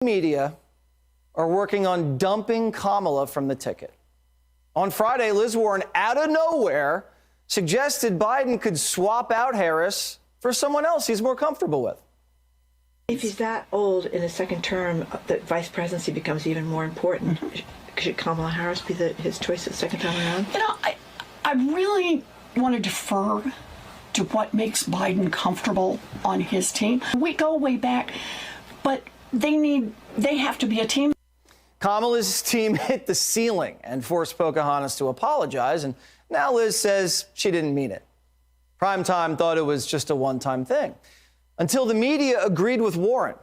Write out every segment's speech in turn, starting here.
Media are working on dumping Kamala from the ticket. On Friday, Liz Warren, out of nowhere, suggested Biden could swap out Harris for someone else he's more comfortable with. If he's that old in his second term, the vice presidency becomes even more important. Should Kamala Harris be his choice the second time around? You know, I really want to defer to what makes Biden comfortable on his team. We go way back, but they have to be a team. Kamala's team hit the ceiling and forced Pocahontas to apologize, and now Liz says she didn't mean it. Primetime thought it was just a one-time thing, until the media agreed with Warren.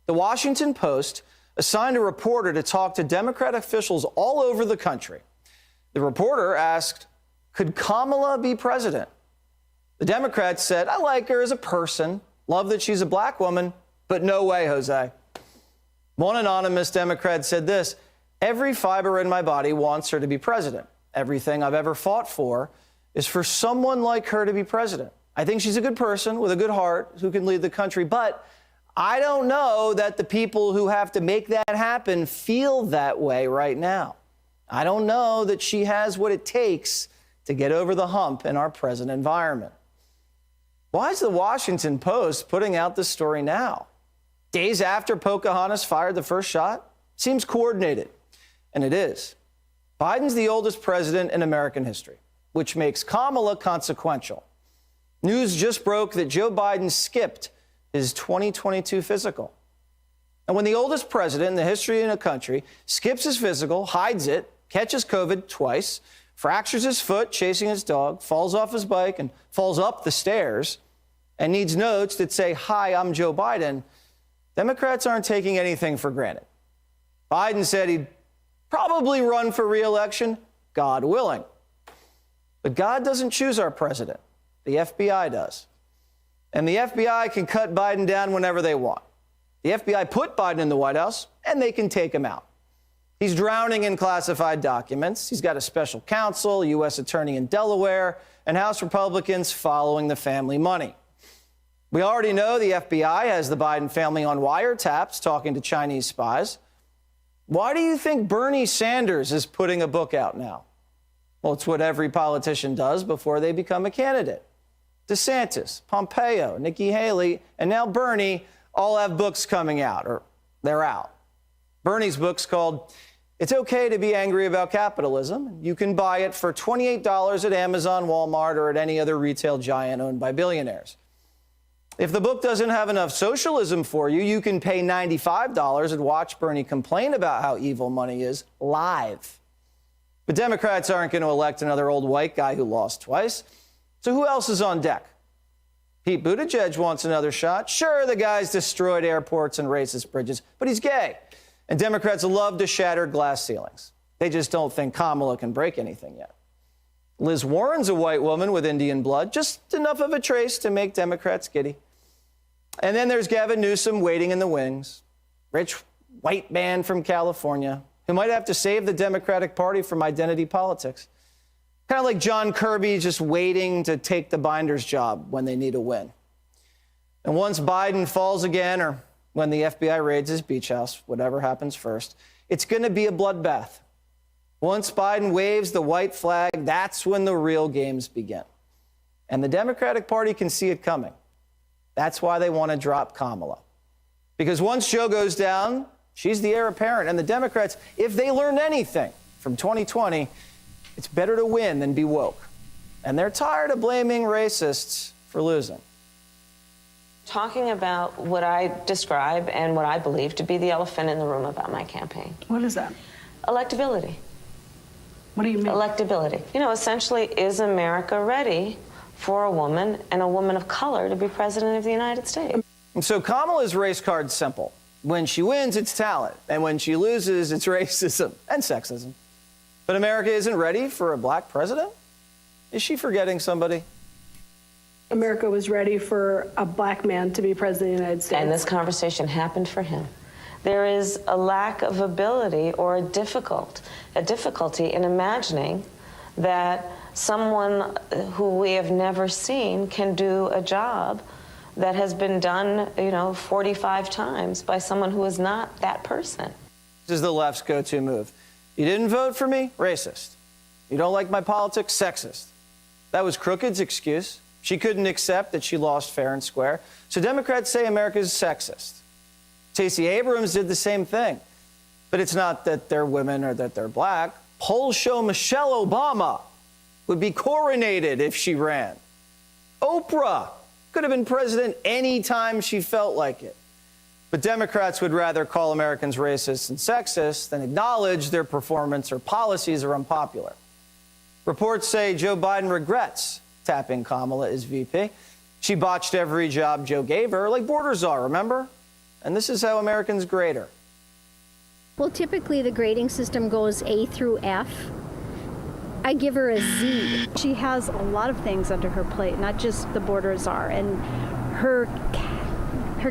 The Washington Post assigned a reporter to talk to Democrat officials all over the country. The reporter asked, could Kamala be president? The Democrats said, I like her as a person, love that she's a black woman, but no way, Jose. One anonymous Democrat said this, every fiber in my body wants her to be president. Everything I've ever fought for is for someone like her to be president. I think she's a good person with a good heart who can lead the country, but I don't know that the people who have to make that happen feel that way right now. I don't know that she has what it takes to get over the hump in our present environment. Why is the Washington Post putting out this story now? Days after Pocahontas fired the first shot? Seems coordinated, and it is. Biden's the oldest president in American history, which makes Kamala consequential. News just broke that Joe Biden skipped his 2022 physical. And when the oldest president in the history of a country skips his physical, hides it, catches COVID twice, fractures his foot chasing his dog, falls off his bike and falls up the stairs, and needs notes that say, hi, I'm Joe Biden, Democrats aren't taking anything for granted. Biden said he'd probably run for re-election, God willing. But God doesn't choose our president. The FBI does. And the FBI can cut Biden down whenever they want. The FBI put Biden in the White House, and they can take him out. He's drowning in classified documents. He's got a special counsel, a U.S. attorney in Delaware, and House Republicans following the family money. We already know the FBI has the Biden family on wiretaps talking to Chinese spies. Why do you think Bernie Sanders is putting a book out now? Well, it's what every politician does before they become a candidate. DeSantis, Pompeo, Nikki Haley, and now Bernie all have books coming out, or they're out. Bernie's book's called It's Okay to Be Angry About Capitalism. You can buy it for $28 at Amazon, Walmart, or at any other retail giant owned by billionaires. If the book doesn't have enough socialism for you, you can pay $95 and watch Bernie complain about how evil money is live. But Democrats aren't going to elect another old white guy who lost twice. So who else is on deck? Pete Buttigieg wants another shot. Sure, the guy's destroyed airports and racist bridges, but he's gay. And Democrats love to shatter glass ceilings. They just don't think Kamala can break anything yet. Liz Warren's a white woman with Indian blood, just enough of a trace to make Democrats giddy. And then there's Gavin Newsom waiting in the wings, rich white man from California who might have to save the Democratic Party from identity politics. Kind of like John Kirby just waiting to take the binder's job when they need a win. And once Biden falls again, or when the FBI raids his beach house, whatever happens first, it's going to be a bloodbath. Once Biden waves the white flag, that's when the real games begin. And the Democratic Party can see it coming. That's why they want to drop Kamala. Because once Joe goes down, she's the heir apparent. And the Democrats, if they learned anything from 2020, it's better to win than be woke. And they're tired of blaming racists for losing. Talking about what I describe and what I believe to be the elephant in the room about my campaign. What is that? Electability. What do you mean? Electability. You know, essentially, is America ready for a woman and a woman of color to be president of the United States? And so Kamala's race card's simple. When she wins, it's talent. And when she loses, it's racism and sexism. But America isn't ready for a black president? Is she forgetting somebody? America was ready for a black man to be president of the United States. And this conversation happened for him. There is a lack of ability or a difficulty in imagining that someone who we have never seen can do a job that has been done, 45 times by someone who is not that person. This is the left's go-to move. You didn't vote for me? Racist. You don't like my politics? Sexist. That was Crooked's excuse. She couldn't accept that she lost fair and square. So Democrats say America's sexist. Stacey Abrams did the same thing. But it's not that they're women or that they're black. Polls show Michelle Obama would be coronated if she ran. Oprah could have been president any time she felt like it. But Democrats would rather call Americans racist and sexist than acknowledge their performance or policies are unpopular. Reports say Joe Biden regrets tapping Kamala as VP. She botched every job Joe gave her, like border czar, remember? And this is how Americans grade her. Well, typically the grading system goes A through F. I give her a Z. She has a lot of things under her plate, not just the border czar, and her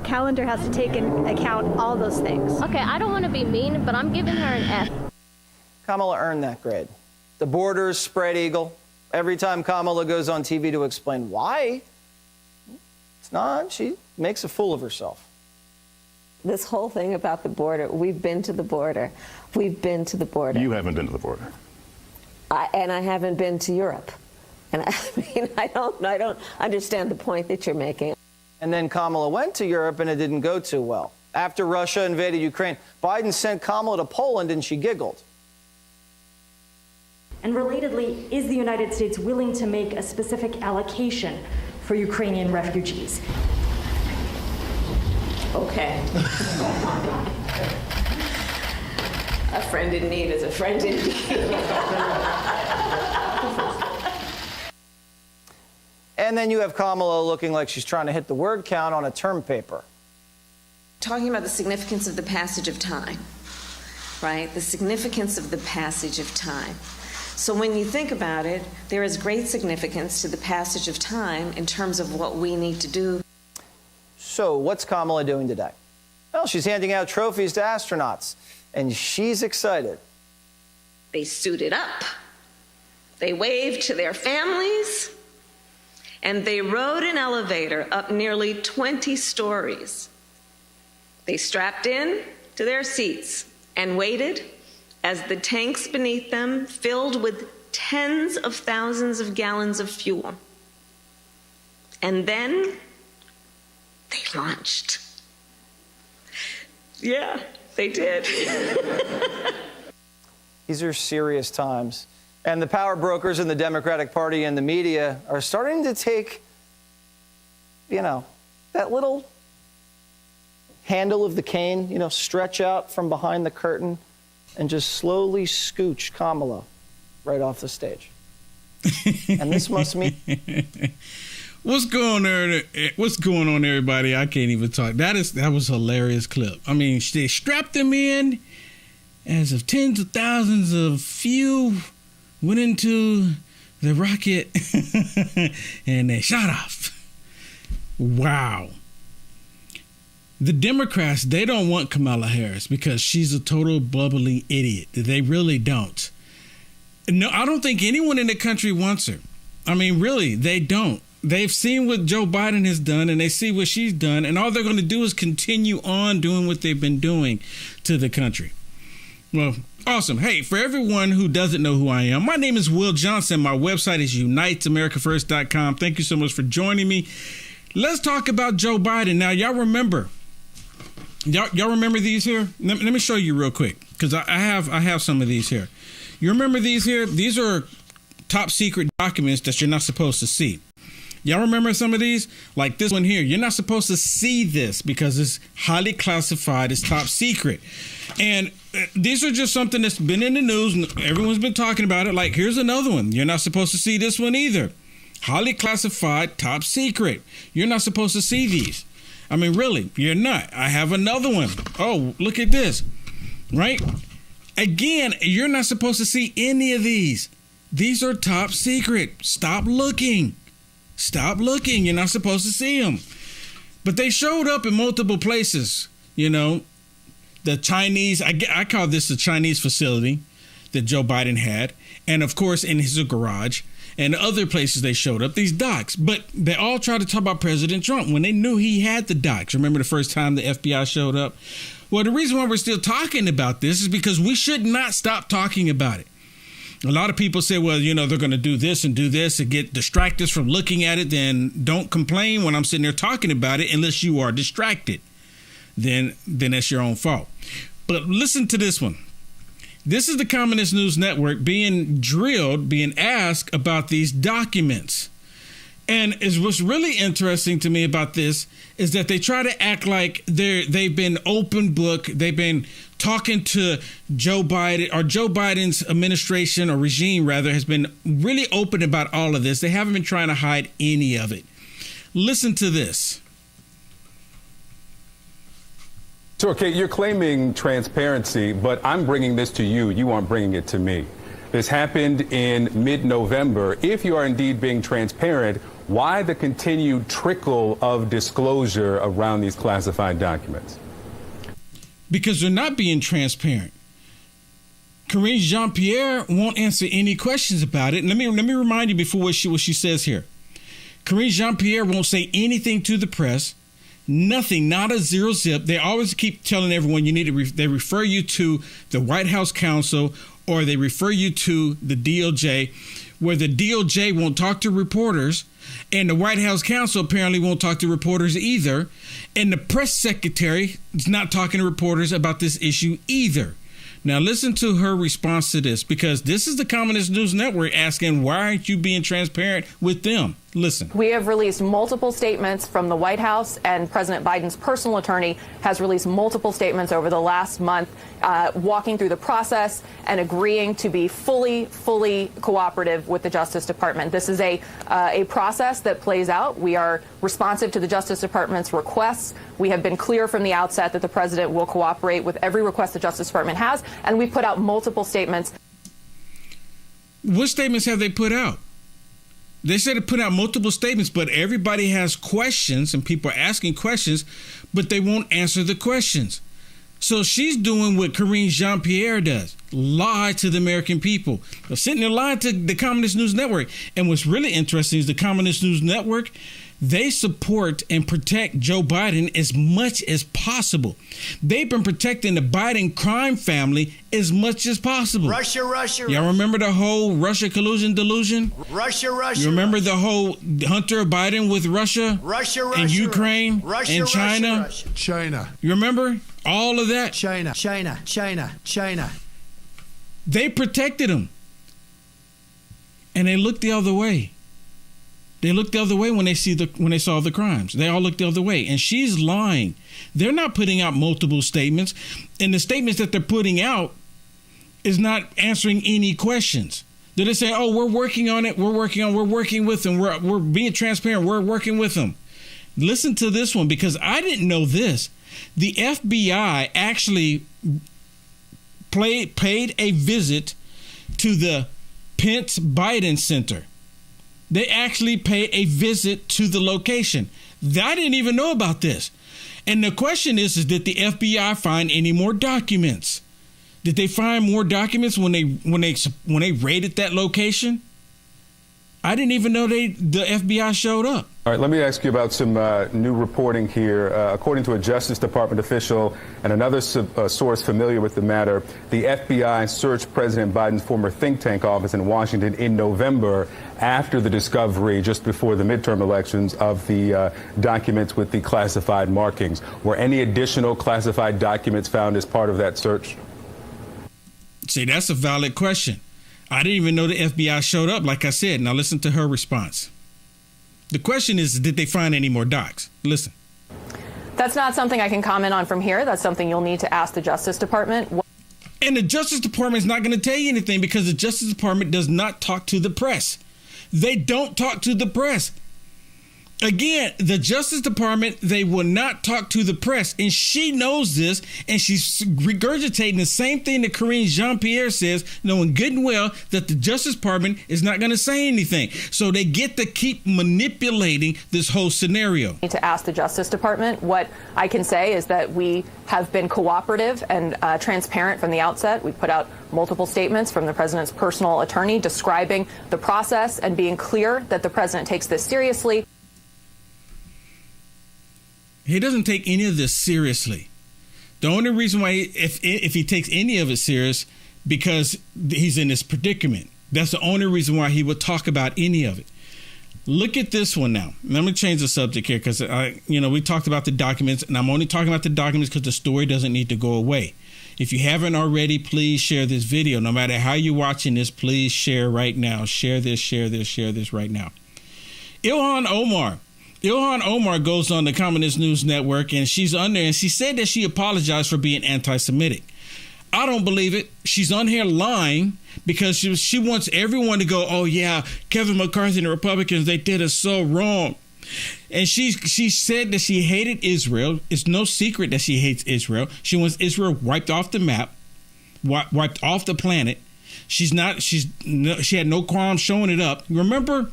calendar has to take into account all those things. Okay, I don't want to be mean, but I'm giving her an F. Kamala earned that grade. The border's spread eagle. Every time Kamala goes on TV to explain why, it's not, she makes a fool of herself. This whole thing about the border, we've been to the border. We've been to the border. You haven't been to the border. And I haven't been to Europe. And I don't understand the point that you're making. And then Kamala went to Europe and it didn't go too well. After Russia invaded Ukraine, Biden sent Kamala to Poland and she giggled. And relatedly, is the United States willing to make a specific allocation for Ukrainian refugees? Okay. A friend in need is a friend in need. And then you have Kamala looking like she's trying to hit the word count on a term paper. Talking about the significance of the passage of time, right? The significance of the passage of time. So when you think about it, there is great significance to the passage of time in terms of what we need to do. So what's Kamala doing today? Well, she's handing out trophies to astronauts, and she's excited. They suited up, they waved to their families, and they rode an elevator up nearly 20 stories. They strapped in to their seats and waited as the tanks beneath them filled with tens of thousands of gallons of fuel. And then they launched. Yeah, they did. These are serious times. And the power brokers in the Democratic Party and the media are starting to take, that little handle of the cane, stretch out from behind the curtain and just slowly scooch Kamala right off the stage. And this must mean... What's going on, everybody? I can't even talk. That was a hilarious clip. I mean, they strapped them in as if tens of thousands of fuel went into the rocket and they shot off. Wow. The Democrats, they don't want Kamala Harris because she's a total bubbly idiot. They really don't. No, I don't think anyone in the country wants her. I mean, really, they don't. They've seen what Joe Biden has done and they see what she's done, and all they're going to do is continue on doing what they've been doing to the country. Well, awesome. Hey, for everyone who doesn't know who I am, my name is Will Johnson. My website is unitesamericafirst.com. Thank you so much for joining me. Let's talk about Joe Biden. Now, y'all remember these here? Let me show you real quick because I have some of these here. You remember these here? These are top secret documents that you're not supposed to see. Y'all remember some of these? Like this one here. You're not supposed to see this because it's highly classified. It's top secret. And these are just something that's been in the news and everyone's been talking about it. Like, here's another one. You're not supposed to see this one either. Highly classified, top secret. You're not supposed to see these. I mean, really, you're not. I have another one. Oh, look at this. Right? Again, you're not supposed to see any of these. These are top secret. Stop looking. Stop looking. You're not supposed to see them. But they showed up in multiple places. The Chinese, I call this the Chinese facility that Joe Biden had. And of course, in his garage. and other places they showed up, these docs. But they all tried to talk about President Trump when they knew he had the docs. Remember the first time the FBI showed up? Well, the reason why we're still talking about this is because we should not stop talking about it. A lot of people say, well, you know, they're going to do this and get distracted from looking at it. Then don't complain when I'm sitting there talking about it unless you are distracted. Then that's your own fault. But listen to this one. This is the Communist News Network being drilled, being asked about these documents. And what's really interesting to me about this is that they try to act like they've been open book. They've been talking to Joe Biden, or Joe Biden's administration or regime, rather, has been really open about all of this. They haven't been trying to hide any of it. Listen to this. So, okay, you're claiming transparency, but I'm bringing this to you. You aren't bringing it to me. This happened in mid-November. If you are indeed being transparent, why the continued trickle of disclosure around these classified documents? Because they're not being transparent. Karine Jean-Pierre won't answer any questions about it. Let me remind you before what she says here. Karine Jean-Pierre won't say anything to the press. Nothing, not a zero zip. They always keep telling everyone you need to. They refer you to the White House counsel, or they refer you to the DOJ, where the DOJ won't talk to reporters, and the White House counsel apparently won't talk to reporters either, and the press secretary is not talking to reporters about this issue either. Now listen to her response to this, because this is the Communist News Network asking, why aren't you being transparent with them? Listen. We have released multiple statements from the White House, and President Biden's personal attorney has released multiple statements over the last month, walking through the process and agreeing to be fully cooperative with the Justice Department. This is a process that plays out. We are responsive to the Justice Department's requests. We have been clear from the outset that the president will cooperate with every request the Justice Department has, and we put out multiple statements. What statements have they put out? They said to put out multiple statements, but everybody has questions and people are asking questions, but they won't answer the questions. So she's doing what Karine Jean-Pierre does, lie to the American people. They're sitting there lying to the Communist News Network. And what's really interesting is the Communist News Network, they support and protect Joe Biden as much as possible. They've been protecting the Biden crime family as much as possible. Russia. Y'all remember the whole Russia collusion delusion? Russia. You remember the whole Hunter Biden with Russia? And Ukraine and China? China. You remember all of that? China. They protected him. And they looked the other way. They looked the other way when they saw the crimes. They all looked the other way. And she's lying. They're not putting out multiple statements. And the statements that they're putting out is not answering any questions. They're just saying, oh, we're working on it. We're working with them. We're being transparent. We're working with them. Listen to this one, because I didn't know this. The FBI actually paid a visit to the Pence Biden Center. They actually paid a visit to the location. I didn't even know about this. And the question is did the FBI find any more documents? Did they find more documents when they raided that location? I didn't even know the FBI showed up. All right, let me ask you about some new reporting here. According to a Justice Department official and another source familiar with the matter, the FBI searched President Biden's former think tank office in Washington in November after the discovery just before the midterm elections of the documents with the classified markings. Were any additional classified documents found as part of that search? See, that's a valid question. I didn't even know the FBI showed up, like I said. Now listen to her response. The question is, did they find any more docs? Listen. That's not something I can comment on from here. That's something you'll need to ask the Justice Department. And the Justice Department is not going to tell you anything, because the Justice Department does not talk to the press. They don't talk to the press. Again, the Justice Department, they will not talk to the press. And she knows this, and she's regurgitating the same thing that Karine Jean-Pierre says, knowing good and well that the Justice Department is not going to say anything. So they get to keep manipulating this whole scenario. To ask the Justice Department, what I can say is that we have been cooperative and transparent from the outset. We put out multiple statements from the president's personal attorney describing the process and being clear that the president takes this seriously. He doesn't take any of this seriously. The only reason why, if he takes any of it serious, because he's in this predicament. That's the only reason why he would talk about any of it. Look at this one now. Let me change the subject here because, we talked about the documents, and I'm only talking about the documents because the story doesn't need to go away. If you haven't already, please share this video. No matter how you're watching this, please share right now. Share this right now. Ilhan Omar goes on the Communist News Network, and she's on there, and she said that she apologized for being anti-Semitic. I don't believe it. She's on here lying because she wants everyone to go, oh, yeah, Kevin McCarthy and the Republicans, they did us so wrong. And she said that she hated Israel. It's no secret that she hates Israel. She wants Israel wiped off the map, wiped off the planet. She had no qualms showing it up. Remember,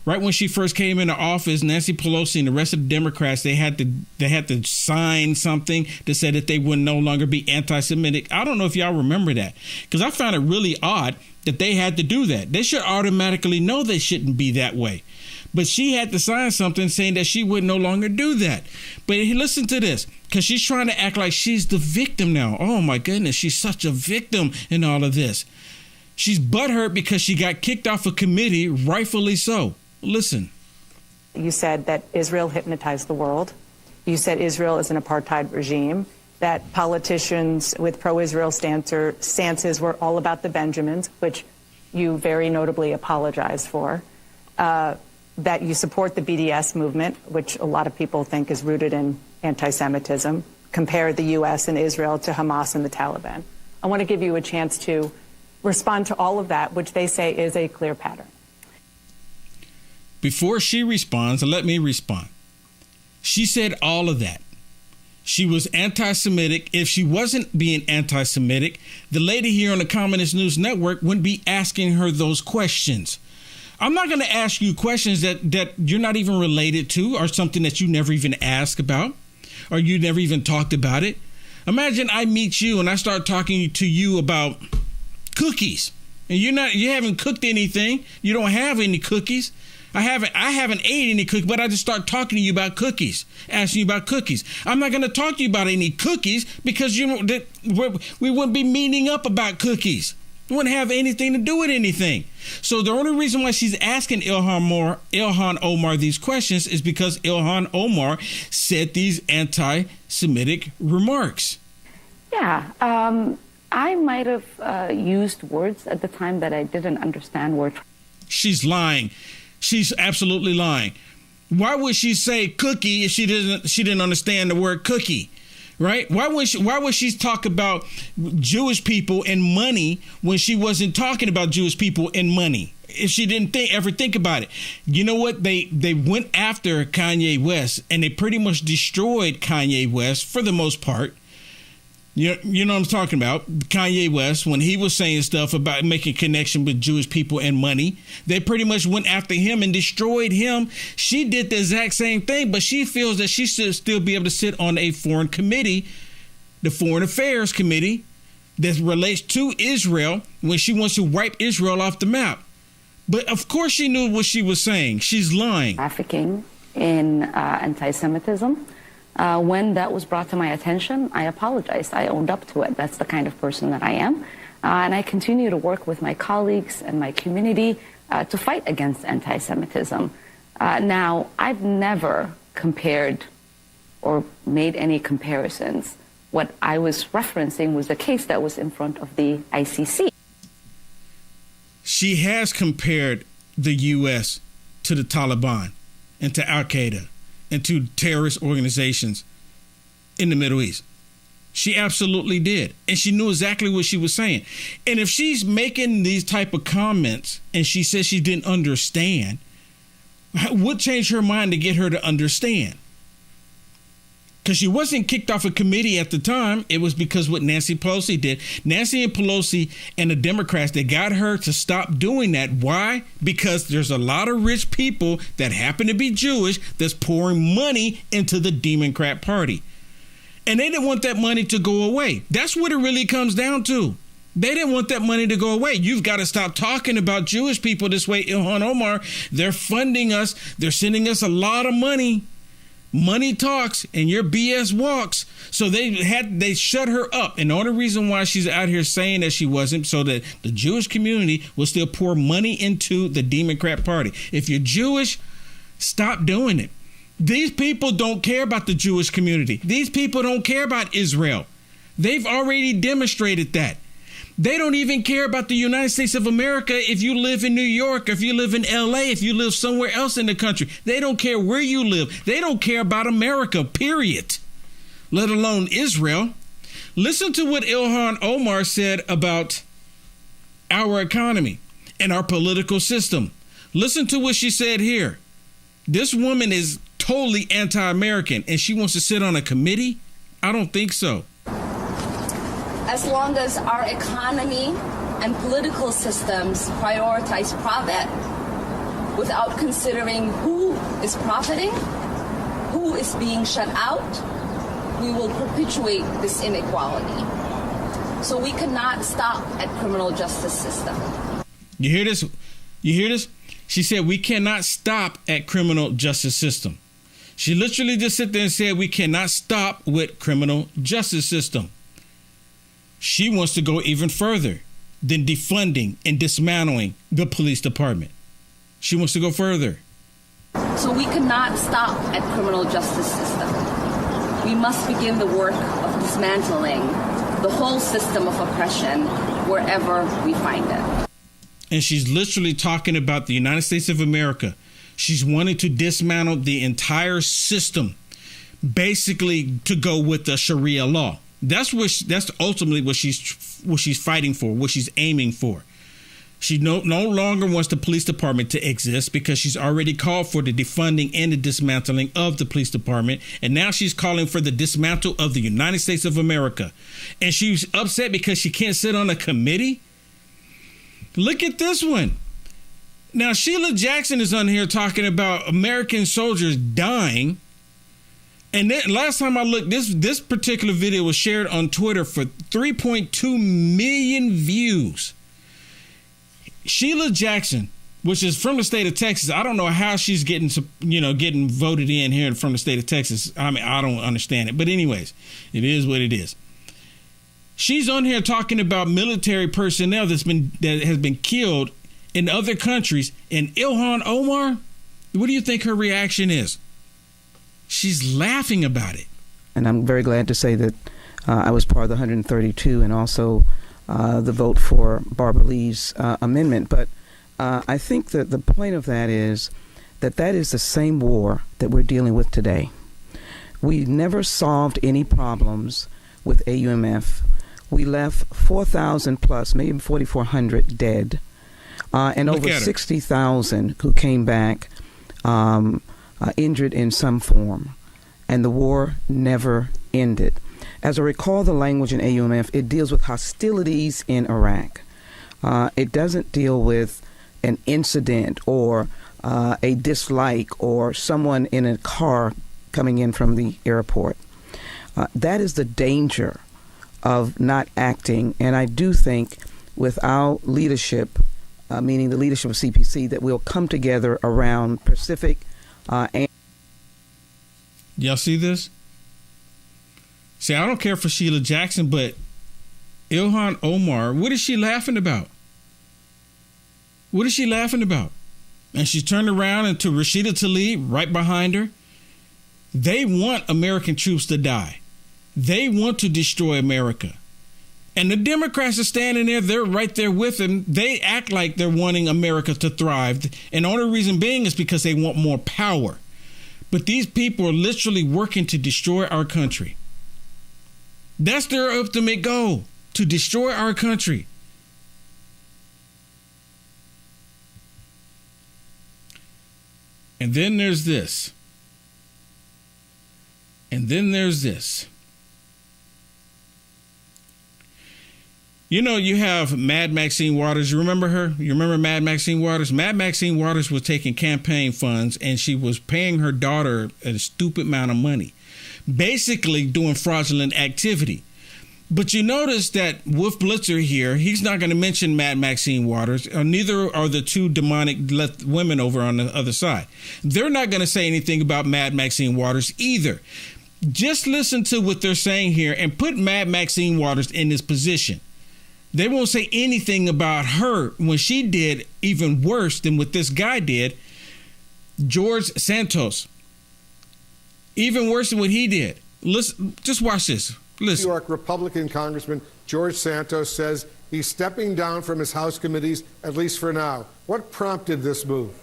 right when she first came into office, Nancy Pelosi and the rest of the Democrats, they had to sign something that said that they would no longer be anti-Semitic. I don't know if y'all remember that, because I found it really odd that they had to do that. They should automatically know they shouldn't be that way. But she had to sign something saying that she would no longer do that. But listen to this, because she's trying to act like she's the victim now. Oh, my goodness, she's such a victim in all of this. She's butthurt because she got kicked off a committee, rightfully so. Listen. You said that Israel hypnotized the world. You said Israel is an apartheid regime, that politicians with pro-Israel stances were all about the Benjamins, which you very notably apologized for, that you support the BDS movement, which a lot of people think is rooted in anti-Semitism, compare the U.S. and Israel to Hamas and the Taliban. I want to give you a chance to respond to all of that, which they say is a clear pattern. Before she responds, let me respond. She said all of that. She was anti-Semitic. If she wasn't being anti-Semitic, the lady here on the Communist News Network wouldn't be asking her those questions. I'm not going to ask you questions that you're not even related to, or something that you never even asked about, or you never even talked about it. Imagine I meet you and I start talking to you about cookies, and you haven't cooked anything. You don't have any cookies. I haven't ate any cookies, but I just start talking to you about cookies, asking you about cookies. I'm not going to talk to you about any cookies because we wouldn't be meeting up about cookies. It wouldn't have anything to do with anything. So the only reason why she's asking Ilhan Omar these questions is because Ilhan Omar said these anti-Semitic remarks. Yeah, I might have used words at the time that I didn't understand were. She's lying. She's absolutely lying. Why would she say cookie if she didn't understand the word cookie? Right? Why would she talk about Jewish people and money when she wasn't talking about Jewish people and money? If she didn't ever think about it. You know what? They went after Kanye West, and they pretty much destroyed Kanye West for the most part. You know what I'm talking about? Kanye West, when he was saying stuff about making connection with Jewish people and money, they pretty much went after him and destroyed him. She did the exact same thing, but she feels that she should still be able to sit on a foreign committee, the Foreign Affairs Committee, that relates to Israel when she wants to wipe Israel off the map. But of course she knew what she was saying. She's lying. Trafficking in anti-Semitism. When that was brought to my attention, I apologized. I owned up to it. That's the kind of person that I am. And I continue to work with my colleagues and my community to fight against anti-Semitism. Now, I've never compared or made any comparisons. What I was referencing was a case that was in front of the ICC. She has compared the U.S. to the Taliban and to Al-Qaeda and to terrorist organizations in the Middle East. She absolutely did. And she knew exactly what she was saying. And if she's making these type of comments and she says she didn't understand, What changed her mind to get her to understand? Because she wasn't kicked off a committee at the time. It was because what Nancy Pelosi did. Nancy and Pelosi and the Democrats, they got her to stop doing that. Why? Because there's a lot of rich people that happen to be Jewish that's pouring money into the Democrat Party. And they didn't want that money to go away. That's what it really comes down to. They didn't want that money to go away. You've got to stop talking about Jewish people this way. Ilhan Omar, they're funding us. They're sending us a lot of money. Money talks and your BS walks. So they shut her up. And the only reason why she's out here saying that she wasn't, so that the Jewish community will still pour money into the Democrat Party. If you're Jewish, stop doing it. These people don't care about the Jewish community. These people don't care about Israel. They've already demonstrated that. They don't even care about the United States of America if you live in New York, if you live in LA, if you live somewhere else in the country. They don't care where you live. They don't care about America, period, let alone Israel. Listen to what Ilhan Omar said about our economy and our political system. Listen to what she said here. This woman is totally anti-American and she wants to sit on a committee? I don't think so. As long as our economy and political systems prioritize profit without considering who is profiting, who is being shut out, we will perpetuate this inequality. So we cannot stop at criminal justice system. You hear this? You hear this? She said, we cannot stop at criminal justice system. She literally just sat there and said, we cannot stop with criminal justice system. She wants to go even further than defunding and dismantling the police department. She wants to go further. So we cannot stop at criminal justice system. We must begin the work of dismantling the whole system of oppression wherever we find it. And she's literally talking about the United States of America. She's wanting to dismantle the entire system, basically to go with the Sharia law. That's ultimately what she's fighting for, what she's aiming for. She no longer wants the police department to exist because she's already called for the defunding and the dismantling of the police department. And now she's calling for the dismantle of the United States of America. And she's upset because she can't sit on a committee. Look at this one. Now, Sheila Jackson is on here talking about American soldiers dying. And then last time I looked, this particular video was shared on Twitter for 3.2 million views. Sheila Jackson, which is from the state of Texas, I don't know how she's getting voted in here from the state of Texas. I mean, I don't understand it. But anyways, it is what it is. She's on here talking about military personnel that has been killed in other countries. And Ilhan Omar, what do you think her reaction is? She's laughing about it. And I'm very glad to say that I was part of the 132 and also the vote for Barbara Lee's amendment. But I think that the point of that is that is the same war that we're dealing with today. We never solved any problems with AUMF. We left 4,000 plus, maybe 4,400 dead, and over 60,000 who came back injured in some form, and the war never ended. As I recall the language in AUMF, it deals with hostilities in Iraq. It doesn't deal with an incident or a dislike or someone in a car coming in from the airport. That is the danger of not acting, and I do think with our leadership, meaning the leadership of CPC, that we'll come together around Pacific. Y'all see this? See, I don't care for Sheila Jackson, but Ilhan Omar, what is she laughing about? What is she laughing about? And she turned around into Rashida Tlaib right behind her. They want American troops to die. They want to destroy America. And the Democrats are standing there. They're right there with them. They act like they're wanting America to thrive. And the only reason being is because they want more power. But these people are literally working to destroy our country. That's their ultimate goal, to destroy our country. And then there's this. And then there's this. You know, you have Mad Maxine Waters. You remember her? You remember Mad Maxine Waters? Mad Maxine Waters was taking campaign funds and she was paying her daughter a stupid amount of money, basically doing fraudulent activity. But you notice that Wolf Blitzer here, he's not going to mention Mad Maxine Waters, or neither are the two demonic women over on the other side. They're not going to say anything about Mad Maxine Waters either. Just listen to what they're saying here and put Mad Maxine Waters in this position. They won't say anything about her when she did even worse than what this guy did, George Santos. Even worse than what he did. Listen, just watch this. Listen. New York Republican Congressman George Santos says he's stepping down from his House committees, at least for now. What prompted this move?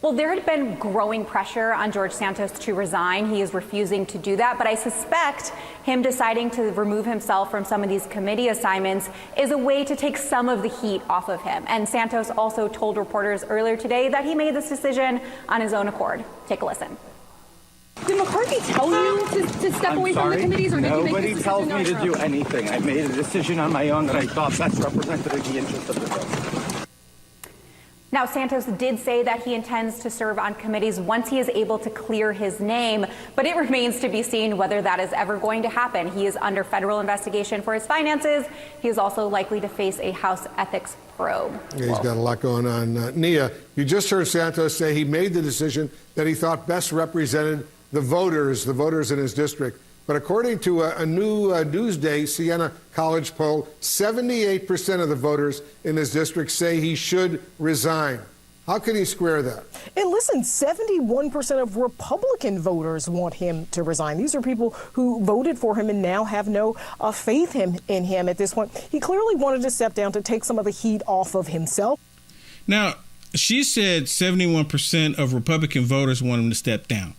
Well, there had been growing pressure on George Santos to resign. He is refusing to do that. But I suspect him deciding to remove himself from some of these committee assignments is a way to take some of the heat off of him. And Santos also told reporters earlier today that he made this decision on his own accord. Take a listen. Did McCarthy tell you to step away from the committees, or did you make Nobody this tells decision me to do anything. I made a decision on my own that I thought best represented the interests of the bill. Now, Santos did say that he intends to serve on committees once he is able to clear his name, but it remains to be seen whether that is ever going to happen. He is under federal investigation for his finances. He is also likely to face a House ethics probe. Yeah, he's got a lot going on. Nia, you just heard Santos say he made the decision that he thought best represented the voters in his district. But according to a new Newsday Siena College poll, 78% of the voters in his district say he should resign. How can he square that? And listen, 71% of Republican voters want him to resign. These are people who voted for him and now have no faith in him at this point. He clearly wanted to step down to take some of the heat off of himself. Now, she said 71% of Republican voters want him to step down.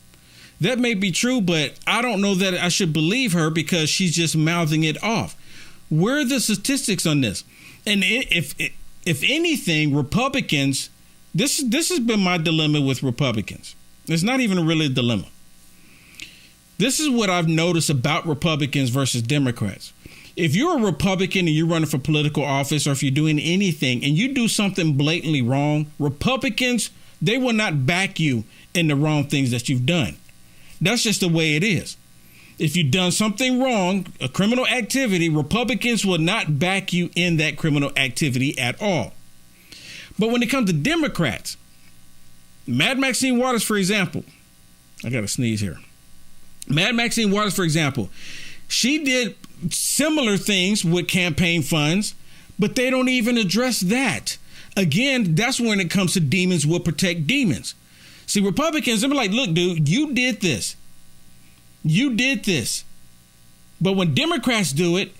That may be true, but I don't know that I should believe her because she's just mouthing it off. Where are the statistics on this? And if anything, Republicans, this has been my dilemma with Republicans. It's not even really a dilemma. This is what I've noticed about Republicans versus Democrats. If you're a Republican and you're running for political office, or if you're doing anything and you do something blatantly wrong, Republicans, they will not back you in the wrong things that you've done. That's just the way it is. If you've done something wrong, a criminal activity, Republicans will not back you in that criminal activity at all. But when it comes to Democrats, Mad Maxine Waters, for example, I got to sneeze here. Mad Maxine Waters, for example, she did similar things with campaign funds, but they don't even address that. Again, that's when it comes to demons will protect demons. See, Republicans, they're like, look, dude, you did this. You did this. But when Democrats do it,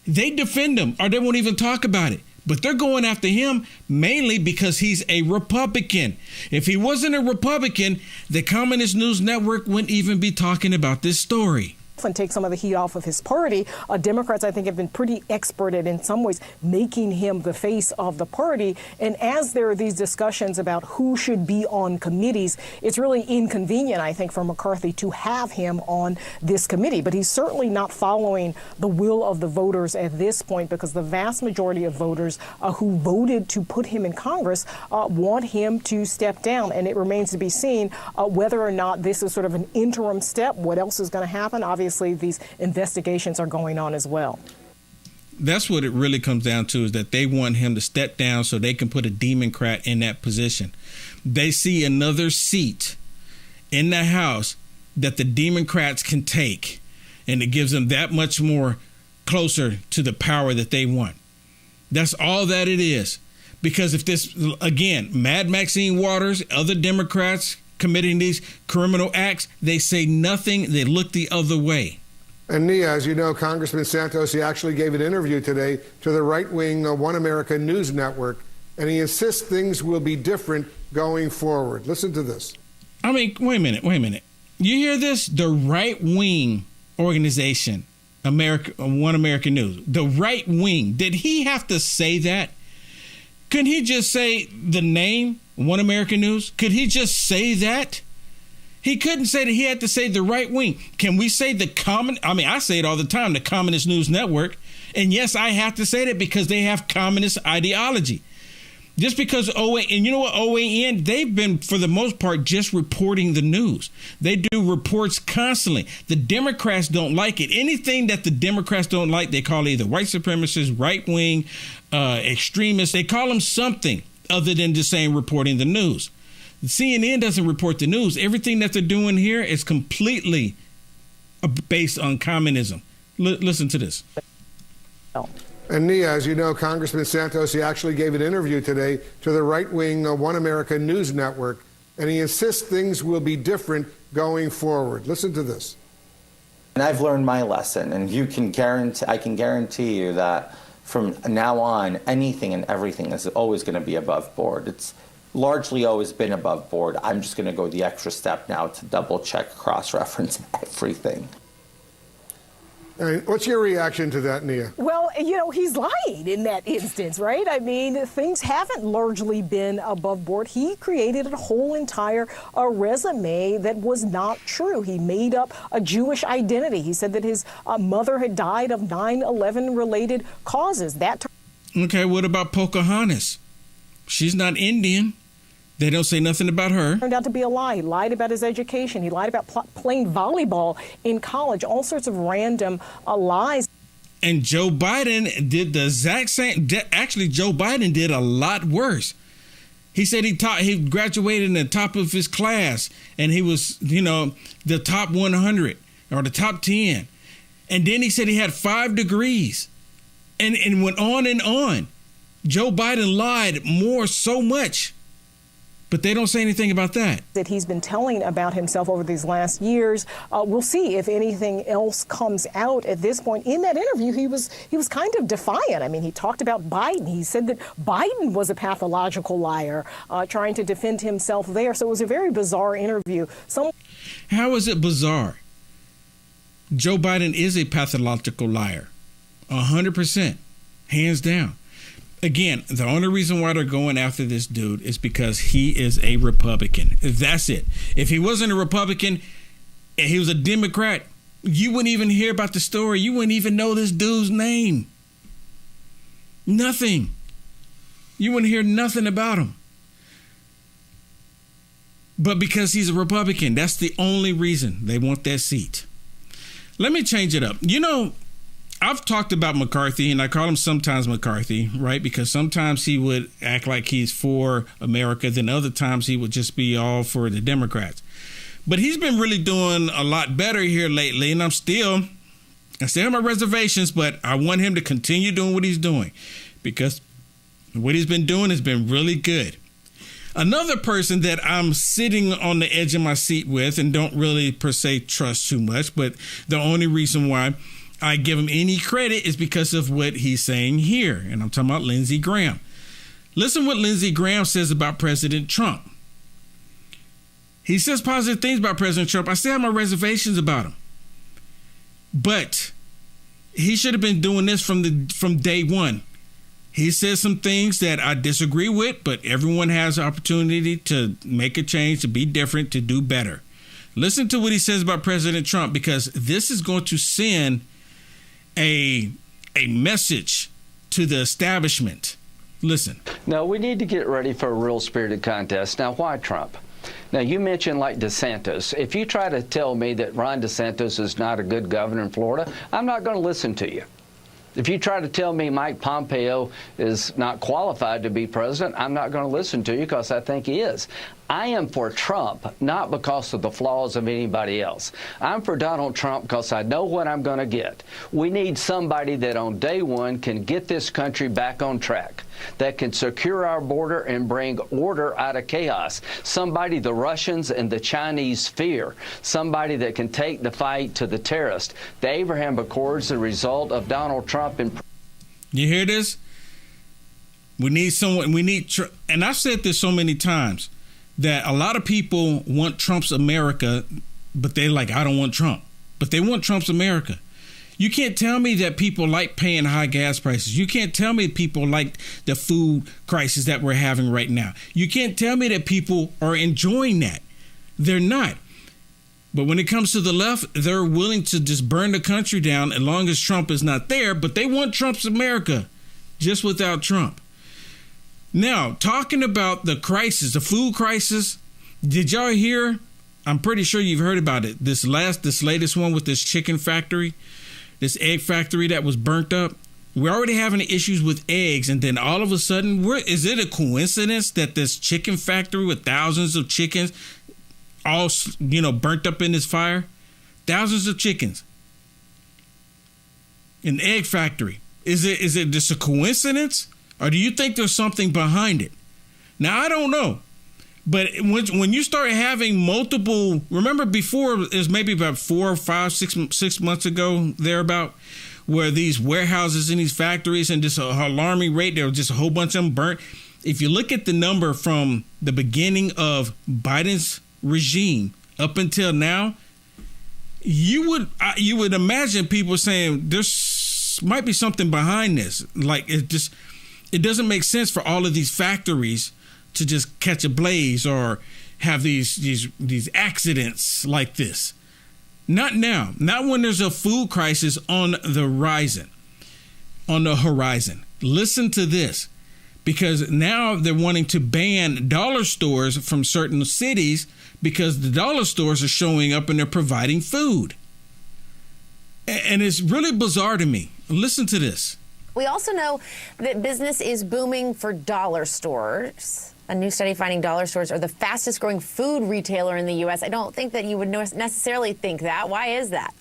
they defend him or they won't even talk about it. But they're going after him mainly because he's a Republican. If he wasn't a Republican, the Communist News Network wouldn't even be talking about this story. And take some of the heat off of his party. Democrats, I think, have been pretty expert at, in some ways, making him the face of the party. And as there are these discussions about who should be on committees, it's really inconvenient, I think, for McCarthy to have him on this committee. But he's certainly not following the will of the voters at this point, because the vast majority of voters who voted to put him in Congress want him to step down. And it remains to be seen whether or not this is sort of an interim step. What else is going to happen? Obviously, these investigations are going on as well. That's what it really comes down to, is that they want him to step down so they can put a Democrat in that position. They see another seat in the House that the Democrats can take, and it gives them that much more closer to the power that they want. That's all that it is. Because if this, again, Mad Maxine Waters, other Democrats committing these criminal acts, they say nothing. They look the other way. And Nia, as you know, Congressman Santos, he actually gave an interview today to the right-wing One America News Network, and he insists things will be different going forward. Listen to this. I mean, wait a minute. You hear this? The right-wing organization, One America News, the right wing. Did he have to say that? Couldn't he just say the name, One American News? Could he just say that? He couldn't say that. He had to say the right wing. Can we say I say it all the time, the Communist News Network. And yes, I have to say that because they have communist ideology. Just because and you know what, OAN, they've been, for the most part, just reporting the news. They do reports constantly. The Democrats don't like it. Anything that the Democrats don't like, they call either white supremacists, right wing, extremists. They call them something other than just saying reporting the news. CNN doesn't report the news. Everything that they're doing here is completely based on communism. Listen to this. And Nia, as you know, Congressman Santos, he actually gave an interview today to the right-wing One America News Network, and he insists things will be different going forward. Listen to this. And I've learned my lesson, and I can guarantee you that from now on, anything and everything is always going to be above board. It's largely always been above board. I'm just going to go the extra step now to double-check, cross-reference everything. What's your reaction to that, Nia? Well, he's lying in that instance, right? I mean, things haven't largely been above board. He created a whole entire resume that was not true. He made up a Jewish identity. He said that his mother had died of 9/11 related causes. Okay, what about Pocahontas? She's not Indian. They don't say nothing about her. Turned out to be a lie. He lied about his education. He lied about playing volleyball in college. All sorts of random lies. And Joe Biden did the exact same. Actually, Joe Biden did a lot worse. He said he graduated in the top of his class, and he was, the top 100 or the top 10. And then he said he had 5 degrees, and went on and on. Joe Biden lied so much. But they don't say anything about that. That he's been telling about himself over these last years. We'll see if anything else comes out at this point. In that interview, he was kind of defiant. I mean, he talked about Biden. He said that Biden was a pathological liar, trying to defend himself there. So it was a very bizarre interview. How is it bizarre? Joe Biden is a pathological liar, 100%, hands down. Again, the only reason why they're going after this dude is because he is a Republican. That's it. If he wasn't a Republican and he was a Democrat, you wouldn't even hear about the story. You wouldn't even know this dude's name. Nothing. You wouldn't hear nothing about him. But because he's a Republican, that's the only reason they want that seat. Let me change it up. I've talked about McCarthy, and I call him sometimes McCarthy, right? Because sometimes he would act like he's for America, then other times he would just be all for the Democrats. But he's been really doing a lot better here lately, and I still have my reservations, but I want him to continue doing what he's doing because what he's been doing has been really good. Another person that I'm sitting on the edge of my seat with and don't really per se trust too much, but the only reason why I give him any credit is because of what he's saying here. And I'm talking about Lindsey Graham. Listen what Lindsey Graham says about President Trump. He says positive things about President Trump. I still have my reservations about him. But he should have been doing this from day one. He says some things that I disagree with, but everyone has an opportunity to make a change, to be different, to do better. Listen to what he says about President Trump, because this is going to send a message to the establishment. Listen. No, we need to get ready for a real spirited contest. Now, why Trump? Now, you mentioned like DeSantis. If you try to tell me that Ron DeSantis is not a good governor in Florida, I'm not going to listen to you. If you try to tell me Mike Pompeo is not qualified to be president, I'm not going to listen to you because I think he is. I am for Trump, not because of the flaws of anybody else. I'm for Donald Trump because I know what I'm going to get. We need somebody that on day one can get this country back on track, that can secure our border and bring order out of chaos. Somebody the Russians and the Chinese fear. Somebody that can take the fight to the terrorists. The Abraham Accords, the result of Donald Trump. You hear this? We need someone. And I've said this so many times, that a lot of people want Trump's America, but they're like, I don't want Trump. But they want Trump's America. You can't tell me that people like paying high gas prices. You can't tell me people like the food crisis that we're having right now. You can't tell me that people are enjoying that. They're not. But when it comes to the left, they're willing to just burn the country down as long as Trump is not there. But they want Trump's America just without Trump. Now, talking about the crisis, the food crisis, did y'all hear? I'm pretty sure you've heard about it. This latest one with this chicken factory, this egg factory that was burnt up. We're already having issues with eggs, and then all of a sudden, is it a coincidence that this chicken factory with thousands of chickens, all burnt up in this fire? Thousands of chickens. An egg factory. Is it just a coincidence, or do you think there's something behind it? Now, I don't know. But when you start having multiple, remember before, it was maybe about 4, 5, 6 months ago, thereabout, where these warehouses and these factories and just an alarming rate, there was just a whole bunch of them burnt. If you look at the number from the beginning of Biden's regime up until now, you would imagine people saying there's might be something behind this. Like it doesn't make sense for all of these factories to just catch a blaze or have these accidents like this. Not now. Not when there's a food crisis on the horizon. Listen to this, because now they're wanting to ban dollar stores from certain cities because the dollar stores are showing up and they're providing food. And it's really bizarre to me. Listen to this. We also know that business is booming for dollar stores. A new study finding dollar stores are the fastest growing food retailer in the U.S. I don't think that you would necessarily think that. Why is that?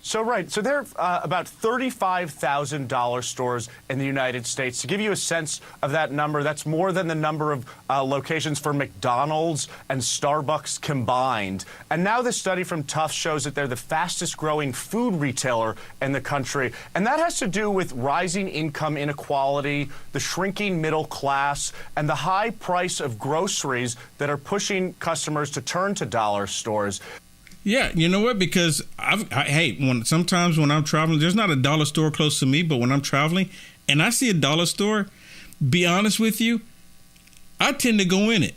So there are about 35,000 dollar stores in the United States. To give you a sense of that number, that's more than the number of locations for McDonald's and Starbucks combined. And now this study from Tufts shows that they're the fastest growing food retailer in the country. And that has to do with rising income inequality, the shrinking middle class, and the high price of groceries that are pushing customers to turn to dollar stores. Yeah, you know what? Because sometimes when I'm traveling, there's not a dollar store close to me, but when I'm traveling and I see a dollar store, be honest with you, I tend to go in it.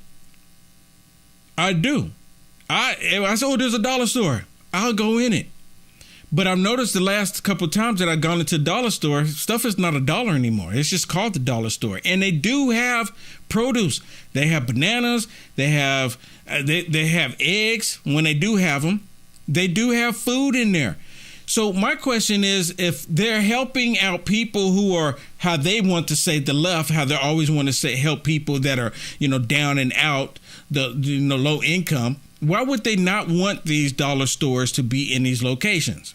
I do. I say, oh, there's a dollar store. I'll go in it. But I've noticed the last couple of times that I've gone into a dollar store, stuff is not $1 anymore. It's just called the dollar store. And they do have produce. They have bananas. They have eggs when they do have them. They do have food in there. So my question is, if they're helping out people who are how they want to say the left, how they always want to say help people that are, down and out, the low income, why would they not want these dollar stores to be in these locations?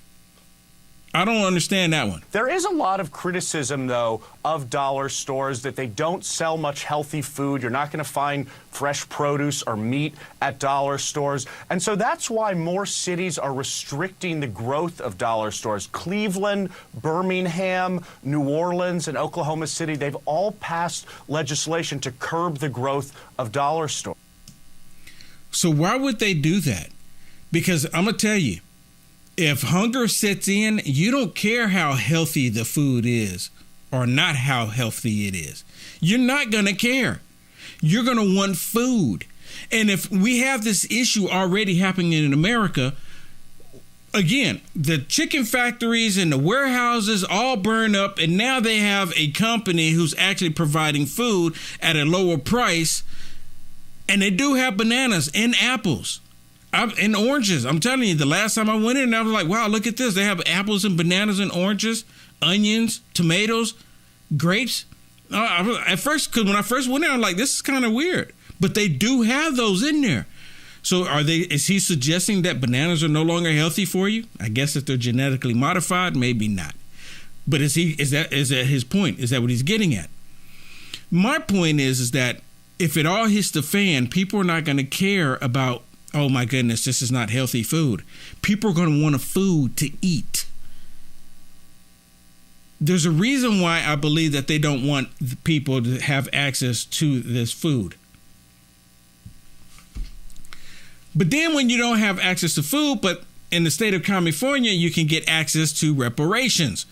I don't understand that one. There is a lot of criticism, though, of dollar stores that they don't sell much healthy food. You're not going to find fresh produce or meat at dollar stores. And so that's why more cities are restricting the growth of dollar stores. Cleveland, Birmingham, New Orleans, and Oklahoma City, they've all passed legislation to curb the growth of dollar stores. So why would they do that? Because I'm going to tell you, if hunger sets in, you don't care how healthy the food is or not how healthy it is. You're not going to care. You're going to want food. And if we have this issue already happening in America, again, the chicken factories and the warehouses all burn up, and now they have a company who's actually providing food at a lower price. And they do have bananas and apples. And oranges. I'm telling you, the last time I went in, I was like, wow, look at this. They have apples and bananas and oranges, onions, tomatoes, grapes. At first, because when I first went in, I was like, this is kind of weird. But they do have those in there. So is he suggesting that bananas are no longer healthy for you? I guess if they're genetically modified, maybe not. But is that his point? Is that what he's getting at? My point is that if it all hits the fan, people are not going to care about, oh my goodness, this is not healthy food. People are going to want a food to eat. There's a reason why I believe that they don't want people to have access to this food. But then when you don't have access to food, but in the state of California, you can get access to reparations.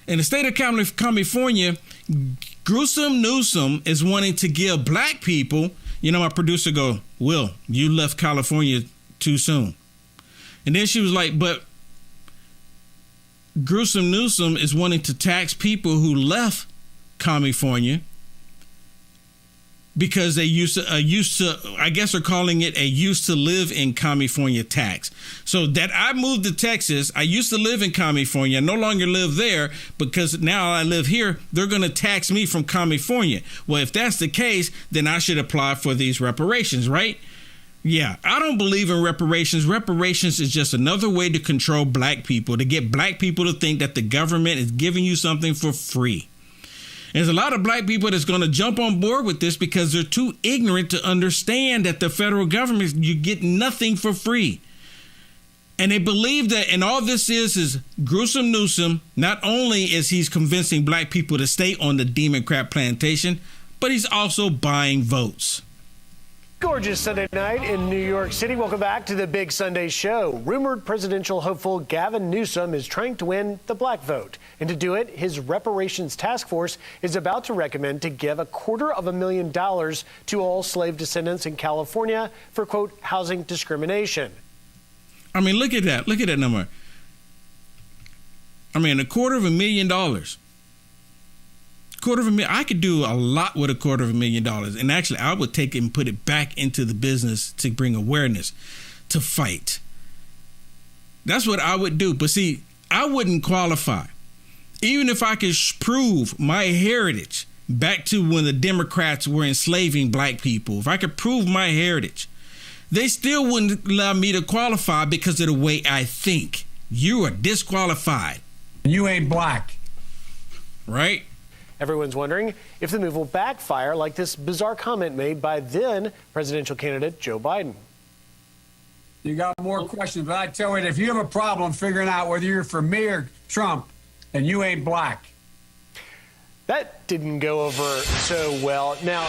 In the state of California, Gruesome Newsom is wanting to give black people, my producer Will, you left California too soon. And then she was like, but Gruesome Newsom is wanting to tax people who left California because they used to, I guess they're calling it a used to live in California tax. So that I moved to Texas, I used to live in California, I no longer live there because now I live here, they're going to tax me from California. Well, if that's the case, then I should apply for these reparations, right? Yeah, I don't believe in reparations. Reparations is just another way to control black people, to get black people to think that the government is giving you something for free. There's a lot of black people that's going to jump on board with this because they're too ignorant to understand that the federal government, you get nothing for free. And they believe that, and all this is Gruesome Newsom, not only is he's convincing black people to stay on the Democrat plantation, but he's also buying votes. Gorgeous Sunday night in New York City. Welcome back to the Big Sunday Show. Rumored presidential hopeful Gavin Newsom is trying to win the black vote. And to do it, his reparations task force is about to recommend to give $250,000 to all slave descendants in California for, quote, housing discrimination. I mean, look at that. Look at that number. I mean, $250,000. $250,000. I could do a lot with $250,000. And actually, I would take it and put it back into the business to bring awareness, to fight. That's what I would do. But see, I wouldn't qualify. Even if I could prove my heritage back to when the Democrats were enslaving black people, if I could prove my heritage, they still wouldn't allow me to qualify because of the way I think. You are disqualified. You ain't black. Right? Everyone's wondering if the move will backfire, like this bizarre comment made by then presidential candidate Joe Biden. You got more questions, but I tell you, if you have a problem figuring out whether you're for me or Trump, then you ain't black. That didn't go over so well. Now,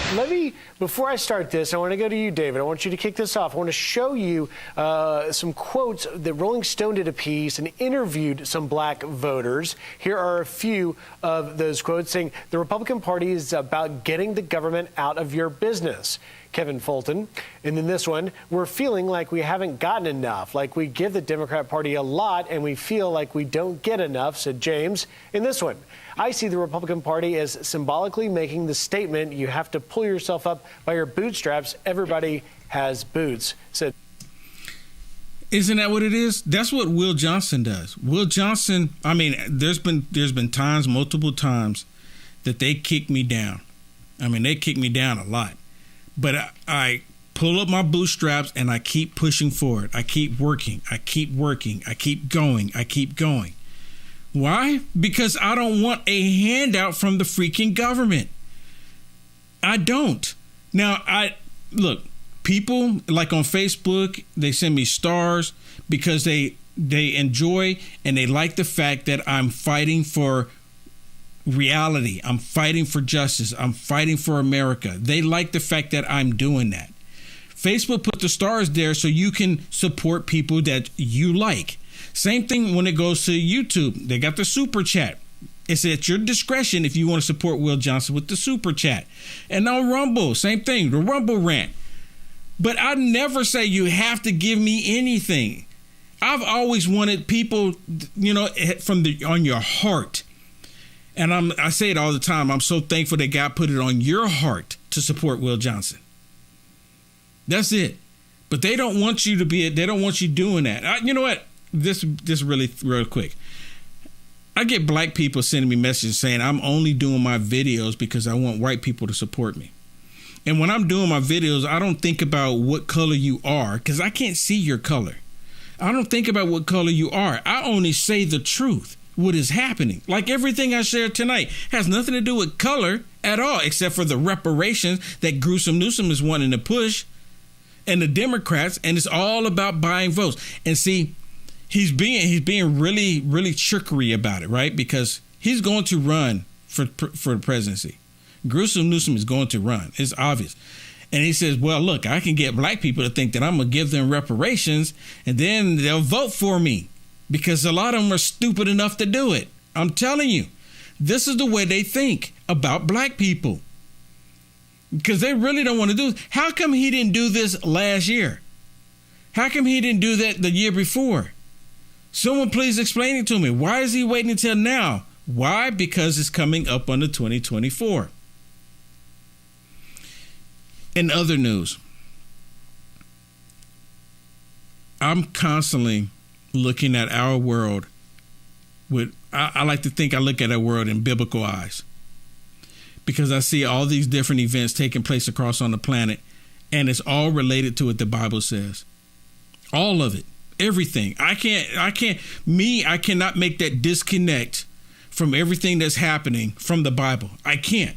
before I start this, I want to go to you, David. I want you to kick this off. I want to show you some quotes that Rolling Stone did a piece and interviewed some black voters. Here are a few of those quotes saying, the Republican Party is about getting the government out of your business. Kevin Fulton. And then this one, we're feeling like we haven't gotten enough, like we give the Democrat Party a lot and we feel like we don't get enough, said James. In this one, I see the Republican Party as symbolically making the statement, you have to pull yourself up by your bootstraps. Everybody has boots, said. Isn't that what it is? That's what Will Johnson does. Will Johnson, I mean, there's been times, multiple times, that they kick me down. I mean, they kick me down a lot. But I pull up my bootstraps and I keep pushing forward. I keep working. I keep working. I keep going. I keep going. Why? Because I don't want a handout from the freaking government. I don't. Now, look, people like on Facebook, they send me stars because they enjoy and they like the fact that I'm fighting for reality. I'm fighting for justice. I'm fighting for America. They like the fact that I'm doing that. Facebook put the stars there so you can support people that you like. Same thing when it goes to YouTube. They got the super chat. It's at your discretion if you want to support Will Johnson with the super chat. And on Rumble, same thing, the Rumble rant. But I never say you have to give me anything. I've always wanted people, on your heart. And I say it all the time. I'm so thankful that God put it on your heart to support Will Johnson. That's it. But they don't want you they don't want you doing that. You know what? This really real quick. I get black people sending me messages saying I'm only doing my videos because I want white people to support me. And when I'm doing my videos, I don't think about what color you are because I can't see your color. I don't think about what color you are. I only say the truth. What is happening. Like everything I shared tonight has nothing to do with color at all, except for the reparations that Gruesome Newsom is wanting to push and the Democrats. And it's all about buying votes. And see, he's being really, really trickery about it, right? Because he's going to run for the presidency. Gruesome Newsom is going to run. It's obvious. And he says, well, look, I can get black people to think that I'm going to give them reparations and then they'll vote for me. Because a lot of them are stupid enough to do it. I'm telling you, this is the way they think about black people. Because they really don't want to do it. How come he didn't do this last year? How come he didn't do that the year before? Someone please explain it to me. Why is he waiting until now? Why? Because it's coming up on the 2024. In other news, I'm constantly looking at our world with, I like to think I look at our world in biblical eyes, because I see all these different events taking place across on the planet, and it's all related to what the Bible says. All of it, everything. I cannot make that disconnect from everything that's happening from the Bible. I can't.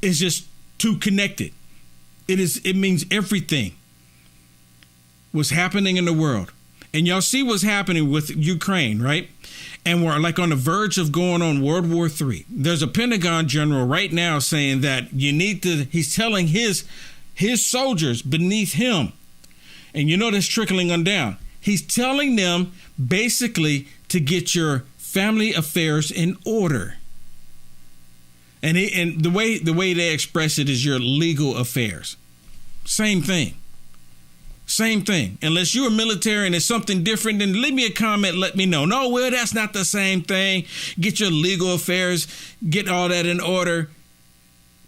It's just too connected. It means everything. What's happening in the world. And y'all see what's happening with Ukraine, right? And we're like on the verge of going on World War III. There's a Pentagon general right now saying that he's telling his soldiers beneath him, and you know that's trickling on down. He's telling them basically to get your family affairs in order. And the way they express it is your legal affairs. Same thing. Same thing. Unless you're military and it's something different, then leave me a comment, let me know. No, well, that's not the same thing. Get your legal affairs, get all that in order,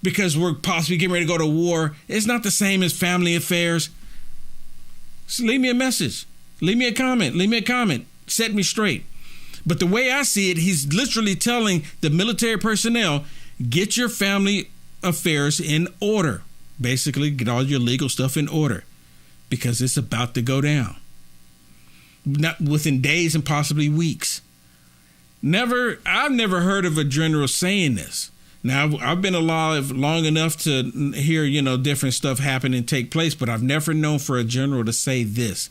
because we're possibly getting ready to go to war. It's not the same as family affairs. So leave me a message. Leave me a comment. Set me straight. But the way I see it, he's literally telling the military personnel, get your family affairs in order. Basically, get all your legal stuff in order, because it's about to go down. Not within days and possibly weeks. I've never heard of a general saying this. Now, I've been alive long enough to hear, different stuff happen and take place, but I've never known for a general to say this.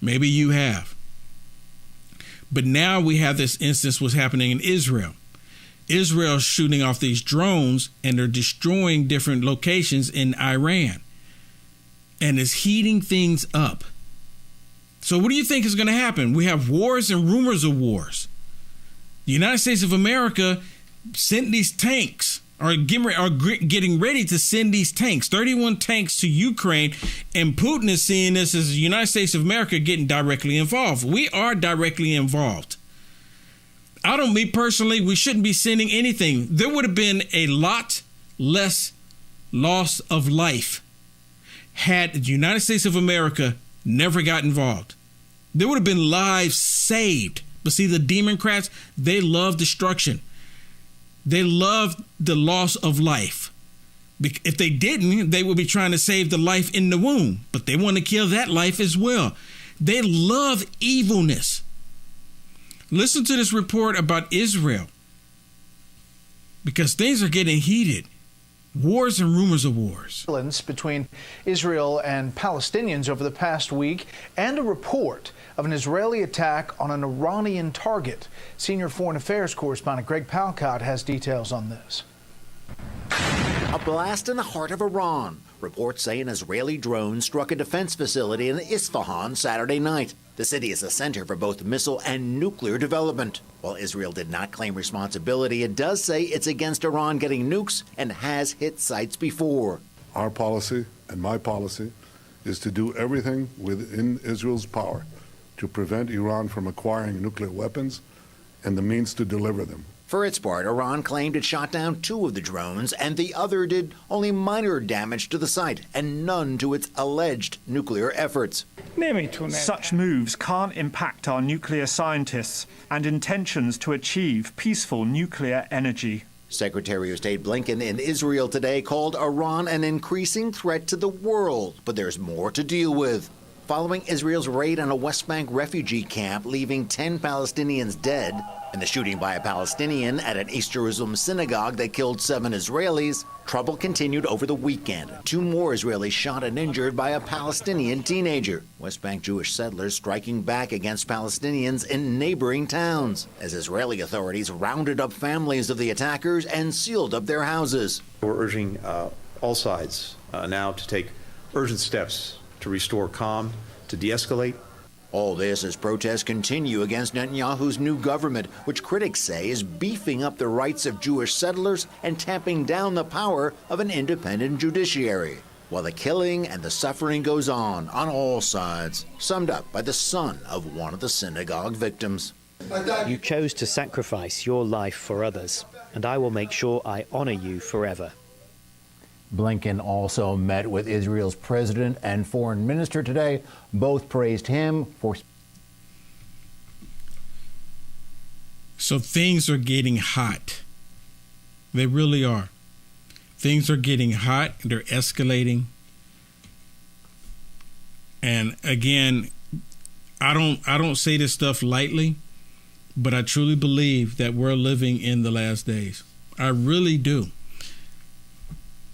Maybe you have. But now we have this instance what's happening in Israel. Israel's shooting off these drones, and they're destroying different locations in Iran, and is heating things up. So what do you think is going to happen? We have wars and rumors of wars. The United States of America sent these tanks, or getting ready to send these tanks, 31 tanks to Ukraine, and Putin is seeing this as the United States of America getting directly involved. We are directly involved. Me personally, we shouldn't be sending anything. There would have been a lot less loss of life had the United States of America never got involved. There would have been lives saved. But see, the Democrats, they love destruction. They love the loss of life. If they didn't, they would be trying to save the life in the womb. But they want to kill that life as well. They love evilness. Listen to this report about Israel, because things are getting heated. Wars and rumors of wars. Between Israel and Palestinians over the past week, and a report of an Israeli attack on an Iranian target. Senior Foreign Affairs correspondent Greg Palcott has details on this. A blast in the heart of Iran. Reports say an Israeli drone struck a defense facility in Isfahan Saturday night. The city is a center for both missile and nuclear development. While Israel did not claim responsibility, it does say it's against Iran getting nukes and has hit sites before. Our policy and my policy is to do everything within Israel's power to prevent Iran from acquiring nuclear weapons and the means to deliver them. For its part, Iran claimed it shot down 2 of the drones, and the other did only minor damage to the site and none to its alleged nuclear efforts. Such moves can't impact our nuclear scientists and intentions to achieve peaceful nuclear energy. Secretary of State Blinken in Israel today called Iran an increasing threat to the world, but there's more to deal with. Following Israel's raid on a West Bank refugee camp, leaving 10 Palestinians dead, and the shooting by a Palestinian at an East Jerusalem synagogue that killed 7 Israelis, trouble continued over the weekend. 2 more Israelis shot and injured by a Palestinian teenager. West Bank Jewish settlers striking back against Palestinians in neighboring towns, as Israeli authorities rounded up families of the attackers and sealed up their houses. We're urging all sides now to take urgent steps to restore calm, to de-escalate. All this as protests continue against Netanyahu's new government, which critics say is beefing up the rights of Jewish settlers and tamping down the power of an independent judiciary. while the killing and the suffering goes on all sides, summed up by the son of one of the synagogue victims. You chose to sacrifice your life for others, and I will make sure I honor you forever. Blinken also met with Israel's president and foreign minister today. Both praised him for... So things are getting hot. They really are. Things are getting hot. They're escalating. And again, I don't say this stuff lightly, but I truly believe that we're living in the last days. I really do.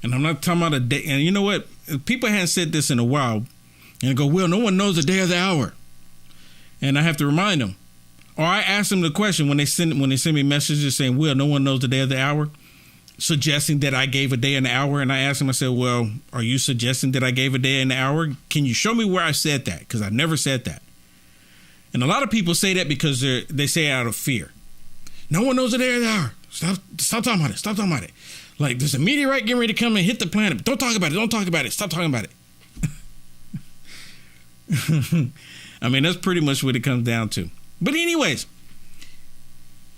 And I'm not talking about a day. And you know what? People hadn't said this in a while. And I go, well, no one knows the day or the hour. And I have to remind them. Or I ask them the question when they send me messages saying, well, no one knows the day or the hour, suggesting that I gave a day and an hour. And I ask them, I said, well, are you suggesting that I gave a day and an hour? Can you show me where I said that? Because I never said that. And a lot of people say that because they say it out of fear. No one knows the day or the hour. Stop talking about it. Stop talking about it. Like, there's a meteorite getting ready to come and hit the planet. Don't talk about it. Don't talk about it. Stop talking about it. I mean, that's pretty much what it comes down to. But anyways,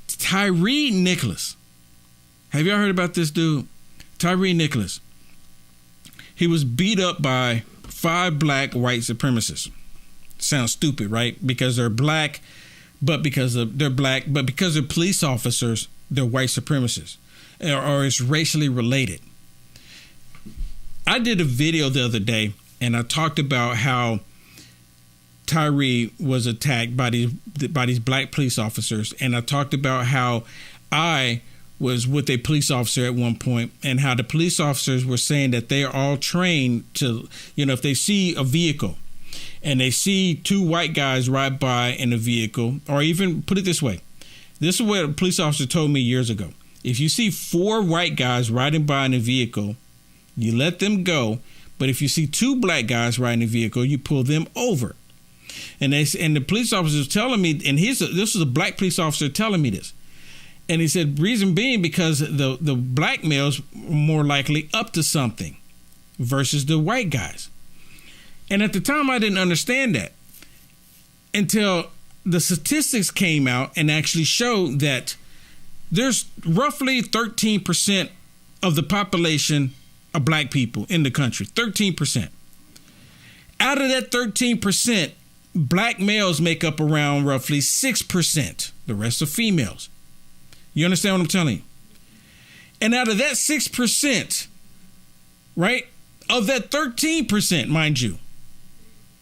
Tyre Nichols. Have y'all heard about this dude? Tyre Nichols. He was beat up by 5 black white supremacists. Sounds stupid, right? Because they're black, but because they're police officers, they're white supremacists. Or it's racially related. I did a video the other day, and I talked about how Tyre was attacked by these black police officers, and I talked about how I was with a police officer at one point, and how the police officers were saying that they are all trained to, if they see a vehicle and they see 2 white guys ride by in a vehicle, or even put it this way, this is what a police officer told me years ago. If you see 4 white guys riding by in a vehicle, you let them go. But if you see 2 black guys riding a vehicle, you pull them over. And the police officer was telling me, and this was a black police officer telling me this. And he said, reason being because the black males are more likely up to something versus the white guys. And at the time, I didn't understand that until the statistics came out and actually showed that there's roughly 13% of the population of black people in the country. 13%. Out of that 13%, black males make up around roughly 6%. The rest are females. You understand what I'm telling you? And out of that 6%, right, of that 13%, mind you,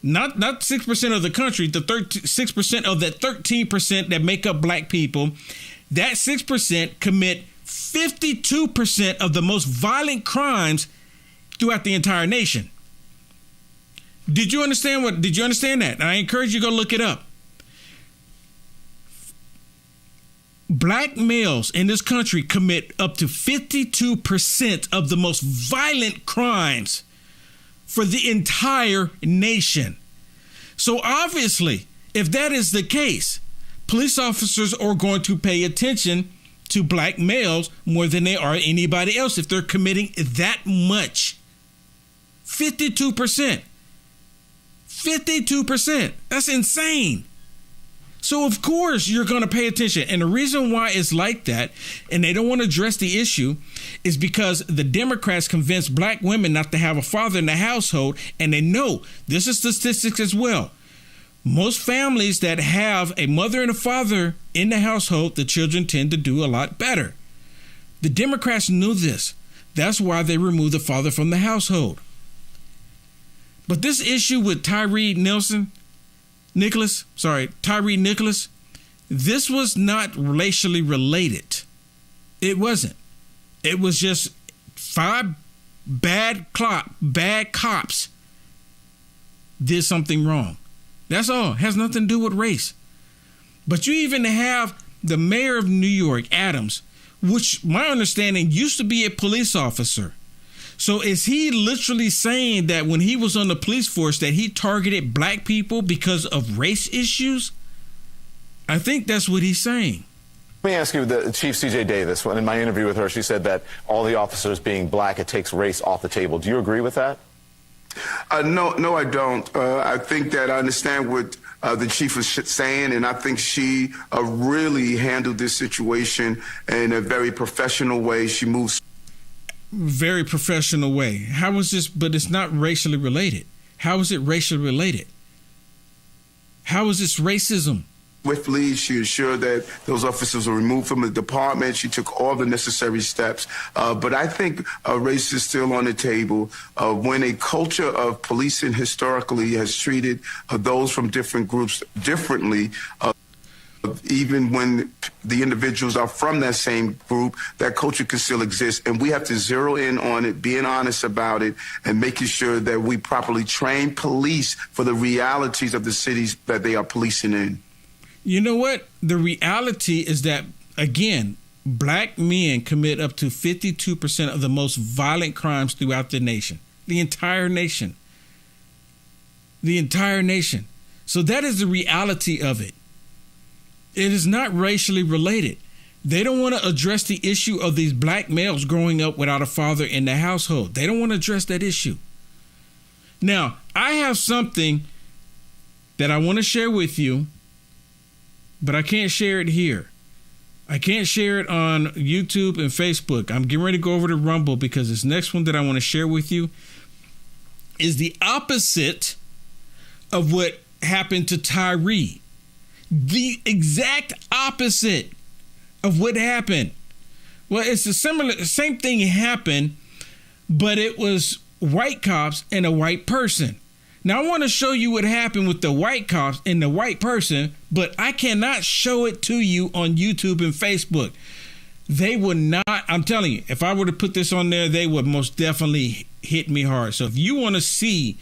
not 6% of the country, the 6% of that 13% that make up black people, that 6% commit 52% of the most violent crimes throughout the entire nation. Did you understand that? I encourage you to go look it up. Black males in this country commit up to 52% of the most violent crimes for the entire nation. So obviously, if that is the case, police officers are going to pay attention to black males more than they are anybody else if they're committing that much. 52%. 52%. That's insane. So of course you're going to pay attention. And the reason why it's like that, and they don't want to address the issue, is because the Democrats convinced black women not to have a father in the household. And they know, this is statistics as well, most families that have a mother and a father in the household, the children tend to do a lot better. The Democrats knew this. That's why they removed the father from the household. But this issue with Tyre Nichols, this was not racially related. It wasn't. It was just 5 bad cops did something wrong. That's all. It has nothing to do with race. But you even have the mayor of New York, Adams, which my understanding used to be a police officer. So is he literally saying that when he was on the police force that he targeted black people because of race issues? I think that's what he's saying. Let me ask you, the Chief C.J. Davis, in my interview with her, she said that all the officers being black, it takes race off the table. Do you agree with that? No, I don't. I think that I understand what the chief was saying, and I think she really handled this situation in a very professional way. She moves. Very professional way. How is this? But it's not racially related. How is it racially related? How is this racism? Swiftly, she ensured that those officers were removed from the department. She took all the necessary steps. But I think race is still on the table. When a culture of policing historically has treated those from different groups differently, even when the individuals are from that same group, that culture can still exist. And we have to zero in on it, being honest about it, and making sure that we properly train police for the realities of the cities that they are policing in. You know what? The reality is that, again, black men commit up to 52% of the most violent crimes throughout the nation. The entire nation. The entire nation. So that is the reality of it. It is not racially related. They don't want to address the issue of these black males growing up without a father in the household. They don't want to address that issue. Now, I have something that I want to share with you, but I can't share it here. I can't share it on YouTube and Facebook. I'm getting ready to go over to Rumble because this next one that I want to share with you is the opposite of what happened to Tyre. The exact opposite of what happened. Well, it's the same thing happened, but it was white cops and a white person. Now, I want to show you what happened with the white cops and the white person, but I cannot show it to you on YouTube and Facebook. They would not, I'm telling you, if I were to put this on there, they would most definitely hit me hard. So if you want to see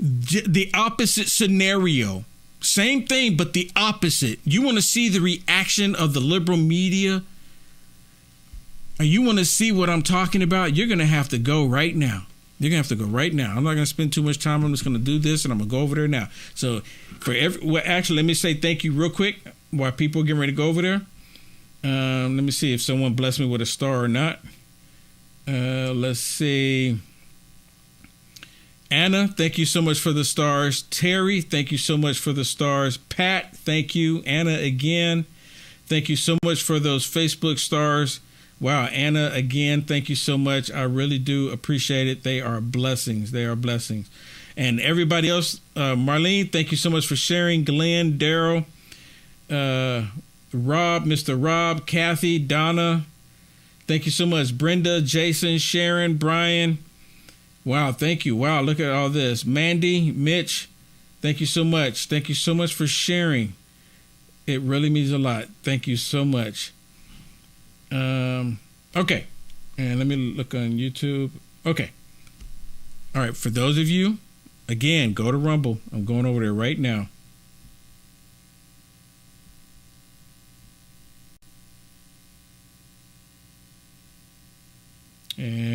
the opposite scenario, same thing, but the opposite, you want to see the reaction of the liberal media, or you want to see what I'm talking about, you're going to have to go right now. You're going to have to go right now. I'm not going to spend too much time. I'm just going to do this, and I'm going to go over there now. So actually, let me say thank you real quick while people are getting ready to go over there. Let me see if someone blessed me with a star or not. Let's see. Anna, thank you so much for the stars. Terry, thank you so much for the stars. Pat, thank you. Anna, again, thank you so much for those Facebook stars. Wow, Anna, again, thank you so much. I really do appreciate it. They are blessings. They are blessings. And everybody else, Marlene, thank you so much for sharing. Glenn, Daryl, Rob, Mr. Rob, Kathy, Donna, thank you so much. Brenda, Jason, Sharon, Brian. Wow, thank you. Wow, look at all this. Mandy, Mitch, thank you so much. Thank you so much for sharing. It really means a lot. Thank you so much. Okay. And let me look on YouTube. Okay. All right. For those of you, again, go to Rumble. I'm going over there right now. And